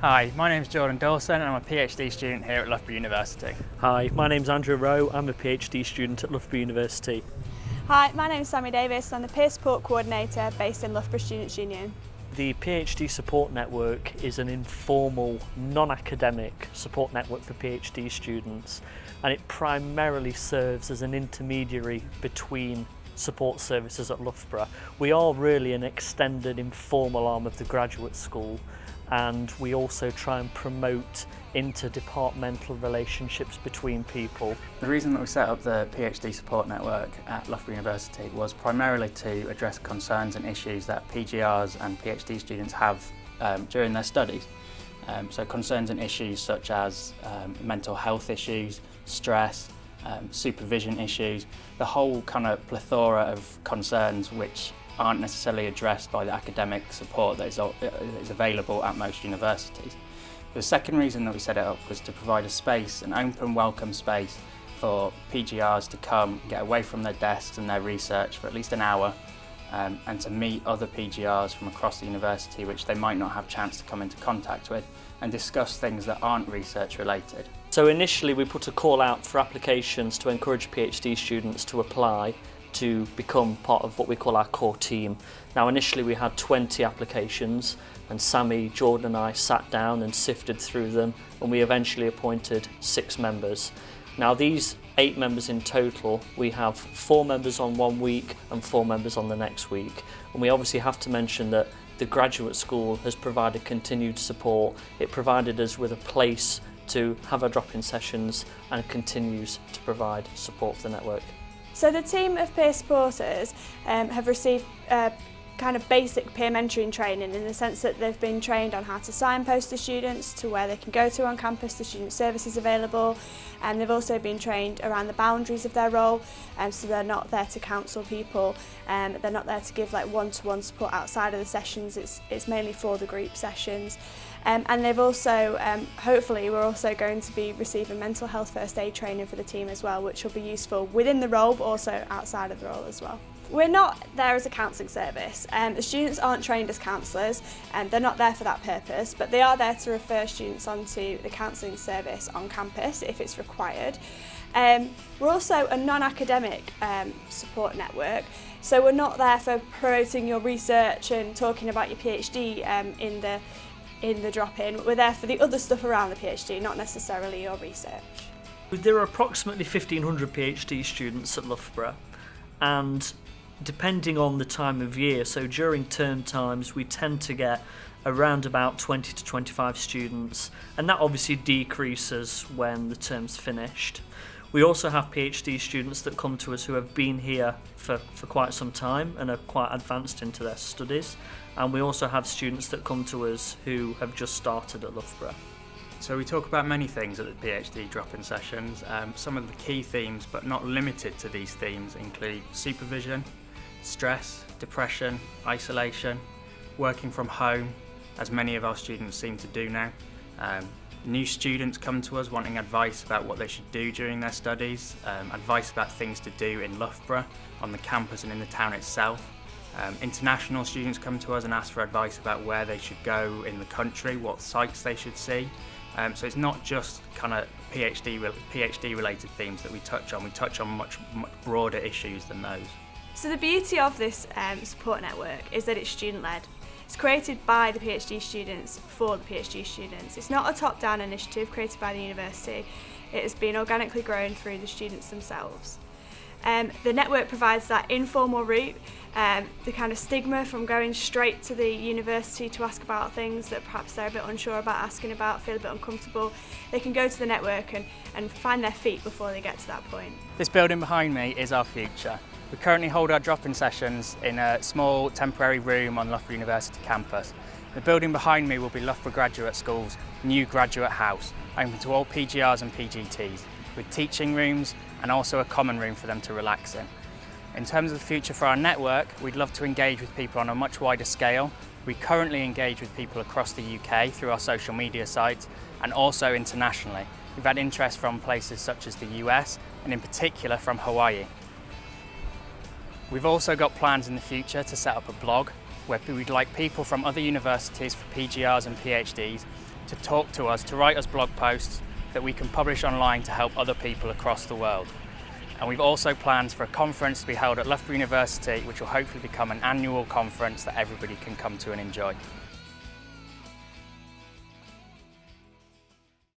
Hi, my name is Jordan Dawson and I'm a PhD student here at Loughborough University. Hi, my name's Andrew Rowe, I'm a PhD student at Loughborough University. Hi, my name's Sammy Davis, I'm the Peer Support Coordinator based in Loughborough Students' Union. The PhD Support Network is an informal, non-academic support network for PhD students, and it primarily serves as an intermediary between support services at Loughborough. We are really an extended informal arm of the graduate school, and we also try and promote interdepartmental relationships between people. The reason that we set up the PhD Support Network at Loughborough University was primarily to address concerns and issues that PGRs and PhD students have during their studies. So concerns and issues such as mental health issues, stress, supervision issues, the whole kind of plethora of concerns which aren't necessarily addressed by the academic support that is available at most universities. The second reason that we set it up was to provide a space, an open, welcome space for PGRs to come, get away from their desks and their research for at least an hour, and to meet other PGRs from across the university which they might not have chance to come into contact with, and discuss things that aren't research related. So initially we put a call out for applications to encourage PhD students to apply to become part of what we call our core team. Now initially we had 20 applications, and Sammy, Jordan and I sat down and sifted through them, and we eventually appointed 6 members. Now these 8 members in total, we have 4 members on one week and 4 members on the next week. And we obviously have to mention that the graduate school has provided continued support. It provided us with a place to have our drop-in sessions and continues to provide support for the network. So the team of peer supporters have received kind of basic peer mentoring training, in the sense that they've been trained on how to signpost the students to where they can go to on campus, the student services available, and they've also been trained around the boundaries of their role, so they're not there to counsel people, they're not there to give like one-to-one support outside of the sessions, it's mainly for the group sessions. And they've also, hopefully we're also going to be receiving mental health first aid training for the team as well, which will be useful within the role but also outside of the role as well. We're not there as a counselling service. The students aren't trained as counsellors, and they're not there for that purpose, but they are there to refer students onto the counselling service on campus if it's required. We're also a non-academic support network, so we're not there for promoting your research and talking about your PhD in the drop-in. We're there for the other stuff around the PhD, not necessarily your research. There are approximately 1,500 PhD students at Loughborough, and depending on the time of year, so during term times we tend to get around about 20 to 25 students, and that obviously decreases when the term's finished. We also have PhD students that come to us who have been here for quite some time and are quite advanced into their studies, and we also have students that come to us who have just started at Loughborough. So we talk about many things at the PhD drop-in sessions. Some of the key themes, but not limited to these themes, include supervision, stress, depression, isolation, working from home, as many of our students seem to do now. New students come to us wanting advice about what they should do during their studies, advice about things to do in Loughborough, on the campus and in the town itself. International students come to us and ask for advice about where they should go in the country, what sites they should see. So it's not just kind of PhD related themes that we touch on much broader issues than those. So the beauty of this support network is that it's student-led. It's created by the PhD students for the PhD students. It's not a top-down initiative created by the university. It has been organically grown through the students themselves. The network provides that informal route, the kind of stigma from going straight to the university to ask about things that perhaps they're a bit unsure about asking about, feel a bit uncomfortable. They can go to the network and find their feet before they get to that point. This building behind me is our future. We currently hold our drop-in sessions in a small temporary room on Loughborough University campus. The building behind me will be Loughborough Graduate School's new graduate house, open to all PGRs and PGTs, with teaching rooms and also a common room for them to relax in. In terms of the future for our network, we'd love to engage with people on a much wider scale. We currently engage with people across the UK through our social media sites and also internationally. We've had interest from places such as the US and in particular from Hawaii. We've also got plans in the future to set up a blog where we'd like people from other universities for PGRs and PhDs to talk to us, to write us blog posts that we can publish online to help other people across the world. And we've also planned for a conference to be held at Loughborough University, which will hopefully become an annual conference that everybody can come to and enjoy.